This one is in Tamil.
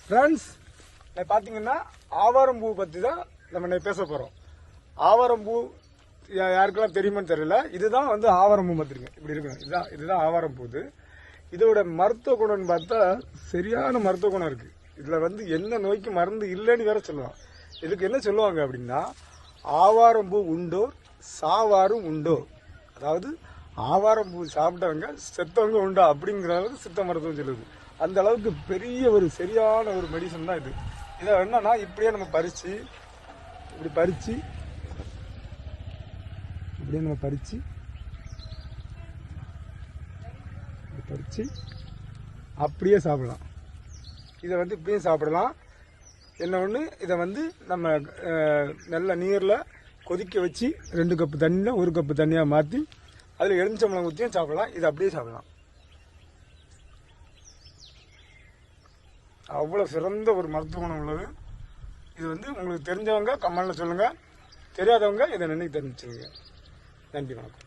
ஃப்ரெண்ட்ஸ், பார்த்தீங்கன்னா ஆவாரம்பூ பற்றி தான் நம்ம பேச போகிறோம். ஆவாரம்பூ யாருக்கெல்லாம் தெரியுமான்னு தெரியல. இதுதான் வந்து ஆவாரம்பூ பார்த்துருங்க, இப்படி இருக்கணும். இதுதான் ஆவாரம்பூ. இதோட மருத்துவ குணம்னு பார்த்தா சரியான மருத்துவ குணம் இருக்குது. இதில் வந்து என்ன நோய்க்கு மருந்து இல்லைன்னு வேற சொல்லுவாங்க. இதுக்கு என்ன சொல்லுவாங்க அப்படின்னா, ஆவாரம்பூ உண்டோர் சாவாரும் உண்டோ, அதாவது ஆவாரம்பூ சாப்பிட்டவங்க செத்தவங்க உண்டா அப்படிங்கிற அளவுக்கு சித்த மருத்துவம் சொல்லுது. அந்த அளவுக்கு பெரிய ஒரு சரியான ஒரு மெடிசன் தான் இது. இதை என்னன்னா இப்படியே நம்ம பறித்து அப்படியே சாப்பிடலாம். இதை வந்து இப்படியே சாப்பிடலாம். என்ன ஒன்று, இதை வந்து நம்ம நல்ல நீரில் கொதிக்க வச்சு 2 கப்பு தண்ணியில் 1 கப்பு தண்ணியாக மாற்றி அதில் எலுமிச்சம்பழம் ஊற்றியும் சாப்பிடலாம். இதை அப்படியே சாப்பிடலாம். அவ்வளோ சிறந்த ஒரு மருத்துவ குணம் உள்ளது. இது வந்து உங்களுக்கு தெரிஞ்சவங்க கமெண்ட்ல சொல்லுங்கள், தெரியாதவங்க இதை நினைவு தெரிஞ்சுங்க. நன்றி, வணக்கம்.